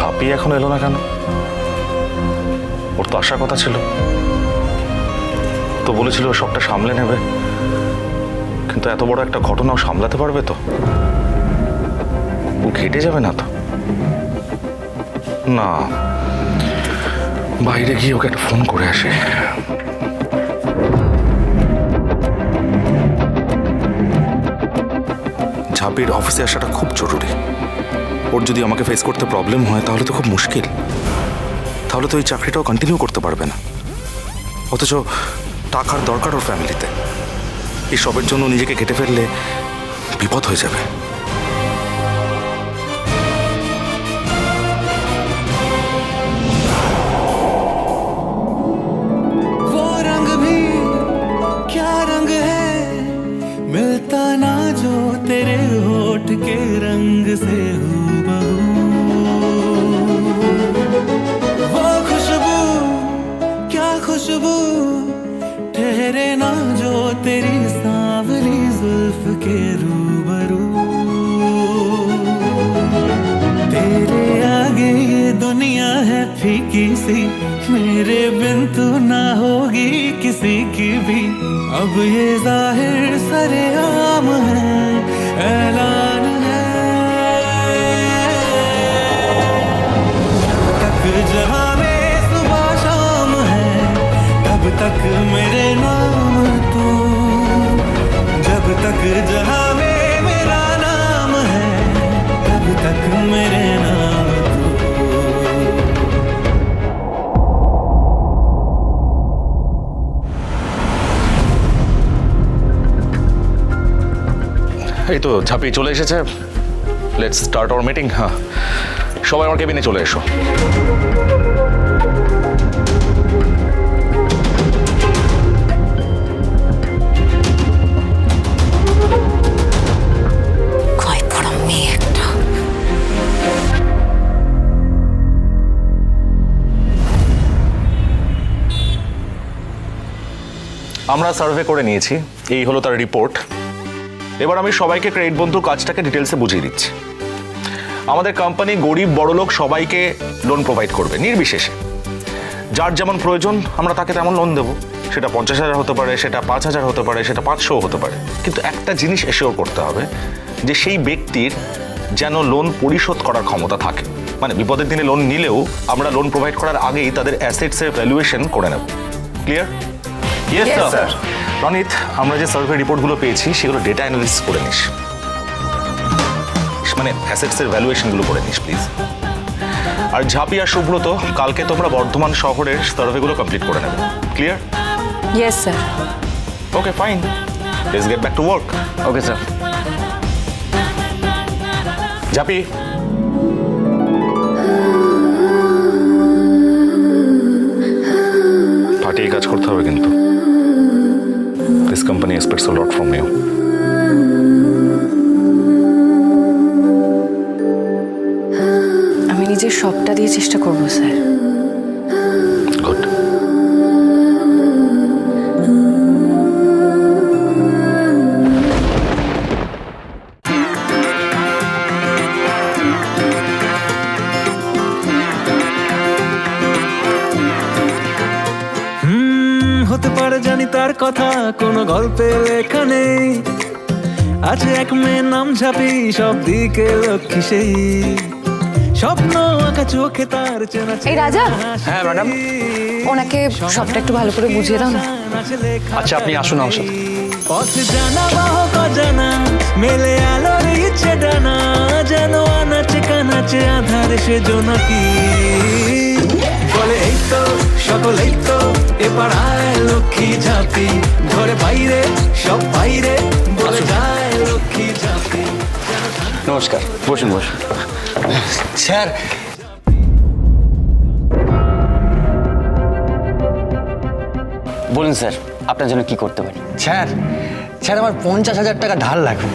ঝাঁপি এখন এলো না কেন? ওর তো আসার কথা ছিল, তো বলেছিল ও সবটা সামলে নেবে, কিন্তু এত বড় একটা ঘটনাও সামলাতে পারবে তো? ও ঘেটে যাবে না তো? না, বাইরে গিয়ে ওকে একটা ফোন করে আসে। ঝাঁপির অফিসে আসাটা খুব জরুরি। ওর যদি আমাকে ফেস করতে প্রবলেম হয় তাহলে তো খুব মুশকিল। তাহলে তো এই চাকরিটাও কন্টিনিউ করতে পারবে না। অথচ টাকার দরকার ওর ফ্যামিলিতে। এই সবের জন্য নিজেকে কেটে ফেললে বিপদ হয়ে যাবে। वो रंग भी क्या रंग है, मिलता ना जो तेरे होठ के रंग से हूबहू। वो खुशबू क्या खुशबू, ठहरे ना जो तेरी सांवली जुल्फ के रूबरू। तेरे आगे ये दुनिया है फीकी सी, मेरे बिन तू ना होगी किसी की भी। अब ये जाहिर सरेआम है, ऐलान है। तक जहां में सुबह शाम है, तब तक मेरे नाम तू। जब तक जहां में मेरा नाम है, तब तक मेरे नाम तू। এই তো ঝাঁপি চলে এসেছে। Let's start our meeting. হ্যাঁ, সবাই আমার কেবিনে চলে এসো। কয় বড় মেয়ে একটা। আমরা সার্ভে করে নিয়েছি, এই হলো তার রিপোর্ট। এবার আমি সবাইকে ক্রেডিট বন্ধুর কাজটাকে ডিটেলসে বুঝিয়ে দিচ্ছি। আমাদের কোম্পানি গরিব বড়লোক সবাইকে লোন প্রোভাইড করবে নির্বিশেষে। যার যেমন প্রয়োজন আমরা তাকে তেমন লোন দেবো। সেটা 50,000 হতে পারে, সেটা 5,000 হতে পারে, সেটা 500 হতে পারে। কিন্তু একটা জিনিস এসেও করতে হবে যে সেই ব্যক্তির যেন লোন পরিশোধ করার ক্ষমতা থাকে। মানে বিপদের দিনে লোন নিলেও আমরা লোন প্রোভাইড করার আগেই তাদের অ্যাসেটসের ভ্যালুয়েশন করে নেব। ক্লিয়ার? Yes sir. রনিত, আমরা যে সার্ভে রিপোর্টগুলো পেয়েছি সেগুলো ডেটা অ্যানালিসিস করে নিস, মানে অ্যাসেটসের ভ্যালুয়েশনগুলো করে নিস প্লিজ। আর ঝাঁপি আর সুব্রত, কালকে তোমরা বর্ধমান শহরের সার্ভেগুলো কমপ্লিট করে নেবে। Clear? Yes sir. Okay fine, let's get back to work. Okay sir. ঝাঁপি, ফাটিয়ে কাজ করতে হবে কিন্তু। This company expects a lot from you. আমি নিজের সবটা দিয়ে চেষ্টা করব স্যার। গুড। হতে পারে জানি তার কথা কোনো গল্পে লেখা নেই। আছে এক মেয়ে নাম ঝাঁপি, সব দিকে লক্ষ্মী সেই। স্বপ্ন আঁকা চোখে তার চেনা। এই রাজা। হ্যাঁ ম্যাডাম। ওনাকে সবটা একটু ভালো করে বুঝিয়ে দাও না। আচ্ছা, আপনি আসুন আমার সাথে। পথ জানা বাহক জানা, মেলে আলোর ইচ্ছে ডানা। যেন আনাচে কানাচে আধারে সে জোনাকি। বলে এই তো সকলেই তো এ পাড়ায় লক্ষ্মী ঝাঁপি। ঘরে বাইরে সব বাইরে বলে যায় লক্ষ্মী ঝাঁপি। নমস্কার, বসুন বসুন। স্যার, বলুন স্যার, আপনার জন্য কি করতে পারি? স্যার স্যার আমার 50,000 টাকা ধার লাগবে।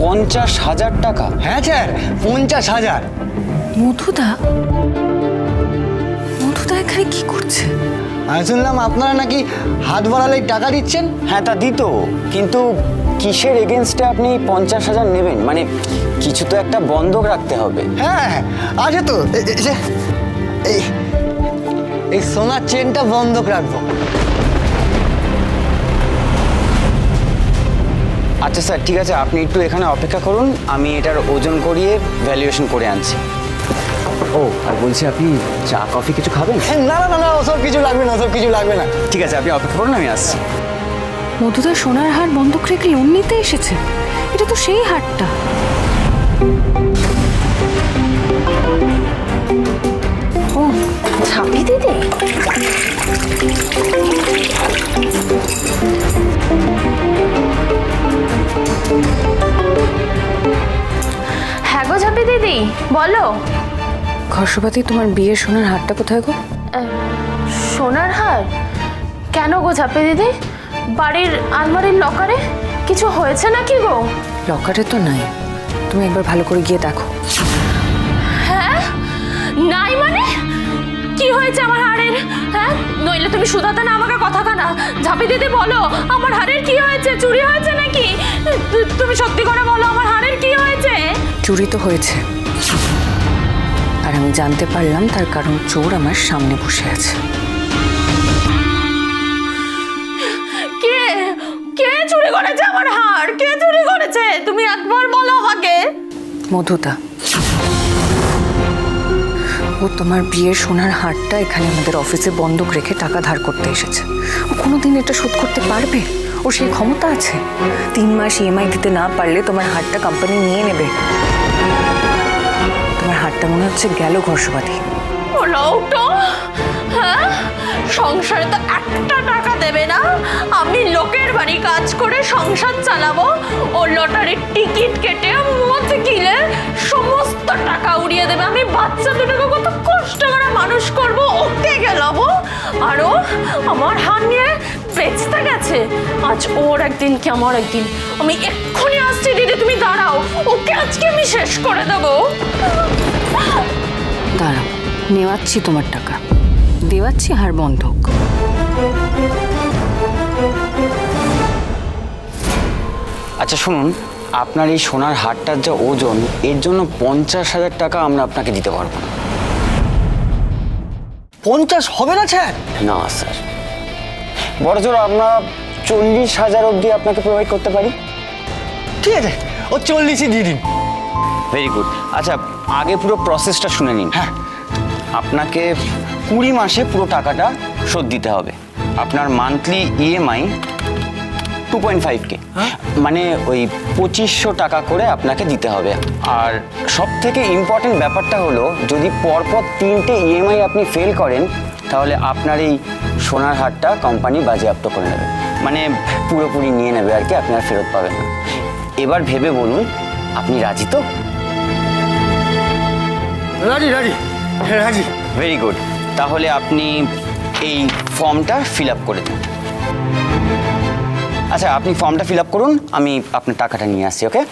50,000 টাকা? হ্যাঁ স্যার, 50,000। মধুদা? মধুদা এখানে কি করছে? আমি শুনলাম আপনারা নাকি হাত বাড়ালেই টাকা দিচ্ছেন। হ্যাঁ, তা দিত, কিন্তু কিসের এগেনস্টে আপনি 50,000 নেবেন? মানে কিছু তো একটা বন্ধক রাখতে হবে। হ্যাঁ আছে তো, এই সোনার চেনটা বন্ধক রাখবো। আচ্ছা স্যার, ঠিক আছে, আপনি একটু এখানে অপেক্ষা করুন, আমি এটার ওজন করিয়ে ভ্যালুয়েশন করে আনছি। ও আর বলছি, আপনি চা কফি কিছু খাবেন? না না না না, ওসব কিছু লাগবে না, ওসব কিছু লাগবে না। ঠিক আছে, আপনি অপেক্ষা করুন, আমি আসছি। মধুদা সোনার হার বন্ধক রেখে লোন নিতে এসেছে। এটা তো সেই হারটা। ও ঝাঁপি দিদি, হ্যাঁ গো ঝাঁপি দিদি, বলো। ঘর্ষপাতি তোমার বিয়ের সোনার হারটা কোথায় গো? সোনার হার? কেন গো ঝাঁপি দিদি? বাড়ির আলমারির লকারে? কিছু হয়েছে নাকি গো? লকারে তো নাই, তুমি একবার ভালো করে গিয়ে দেখো। হ্যাঁ নাই মানে? কি হয়েছে আমার হাড়ের? হ্যাঁ নইলে তুমি শুধাতে না আমাকে কথা কানা। ঝাঁপি দিদি বলো, আমার হাড়ের কি হয়েছে? চুরি হয়েছে নাকি? তুমি সত্যি করে বলো, আমার হাড়ের কি হয়েছে? চুরি তো হয়েছে, আর আমি জানতে পারলাম তার কারণ চোর আমার সামনে বসে আছে। কে কে চুরি করেছে আমার হাড়? কে চুরি করেছে? তুমি একবার বলো আমাকে। মধুদা, ও তোমার বিয়ের সোনার হারটা এখানে আমাদের অফিসে বন্ধক রেখে টাকা ধার করতে এসেছে। ও কোনোদিন এটা শোধ করতে পারবে? ও সেই ক্ষমতা আছে? 3 মাস ইএমআই দিতে না পারলে তোমার হারটা কোম্পানি নিয়ে নেবে। তোমার হারটা মনে হচ্ছে গেল ঘর্ষপাতি। ওটা হ্যাঁ, সংসারে তো একটা টাকা দেবে না। আমি লোকের বাড়ি কাজ করে সংসার চালাবো, ও লটারির টিকিট কেটে মদ কিনে সমস্ত টাকা উড়িয়ে দেবে। আমি বাচ্চা দুটোকে কত কষ্ট করে মানুষ করব, ওকে গেলাবো, আর ও আমার হাত নিয়ে বেচতে গেছে। আজ ওর একদিন কি আমার একদিন। আমি এক্ষুনি আসছি দিদি, তুমি দাঁড়াও, ওকে আজকে আমি শেষ করে দেবো। দাঁড়াও, নেওয়াচ্ছি তোমার টাকা, দেওয়াচ্ছি হার বন্ধক। আচ্ছা শুনুন, আপনার এই সোনার হারটার যা ওজন, এর জন্য 50,000 টাকা আমরা আপনাকে দিতে পারবো না। 50 হবে না স্যার? না স্যার, বড়জোর আমরা 40,000 অবধি আপনাকে প্রোভাইড করতে পারি। ঠিক আছে, ও 40ই দিয়ে দিন। Very good. আচ্ছা, আগে পুরো প্রসেসটা শুনে নিন। হ্যাঁ। আপনাকে 20 মাসে পুরো টাকাটা শোধ দিতে হবে। আপনার মান্থলি ইএমআই 2.5K, মানে ওই 2500 টাকা করে আপনাকে দিতে হবে। আর সব থেকে ইম্পর্টেন্ট ব্যাপারটা হলো, যদি পরপর 3টে ইএমআই আপনি ফেল করেন, তাহলে আপনার এই সোনার হারটা কোম্পানি বাজেয়াপ্ত করে নেবে, মানে পুরোপুরি নিয়ে নেবে আর কি, আপনি আর ফেরত পাবেন না। এবার ভেবে বলুন, আপনি রাজি তো? রাজি রাজি রাজি। Very good. তাহলে আপনি এই ফর্মটা ফিল আপ করে দিন। আচ্ছা, আপনি ফর্মটা ফিল আপ করুন, আমি আপনার টাকাটা নিয়ে আসছি। ওকে?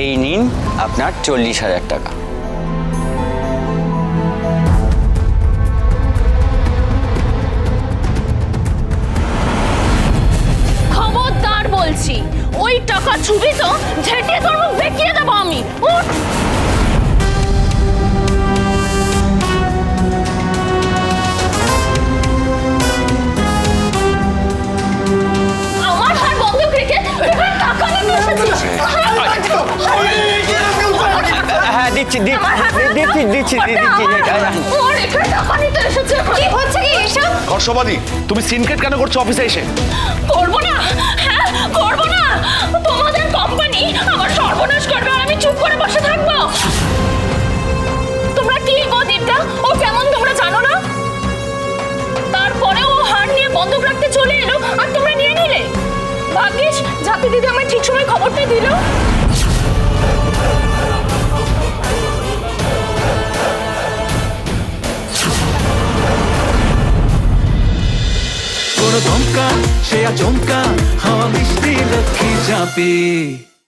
এই নিন আপনার 40,000 টাকা। খবরদার বলছি, ওই টাকা ছুবি তো ঝেঁটিয়ে তোর মুখ দেখিয়ে দেবো আমি। উঠ! আমার হার বন্ধক রেখে এখানে টাকা নিতে এসেছিস? হ্যাঁ, দিচ্ছি দিচ্ছি। ওর এখানে টাকা নিতে এসেছে। কি হচ্ছে কি এসব? ঘর্ষবাদী, তুমি সিনক্রেট কেন করছো অফিসে এসে? করবো না, হ্যাঁ করবো না। তোমাদের কোম্পানি আমার সর্বনাশ করবে আর আমি চুপ করে বসে থাকবো? তোমরা কি গো দীপটা, ও কেমন তোমরা জানো না? তারপরে ও হার নিয়ে বন্ধক রাখতে চলে এলো আর তোমরা নিয়ে নিলে। ভাগ্যিস ঝাঁপি দিদি আমার ঠিক সময় খবরটা দিল। কোনো আচমকা হাওয়া মিষ্টি লক্ষ্মী চাপি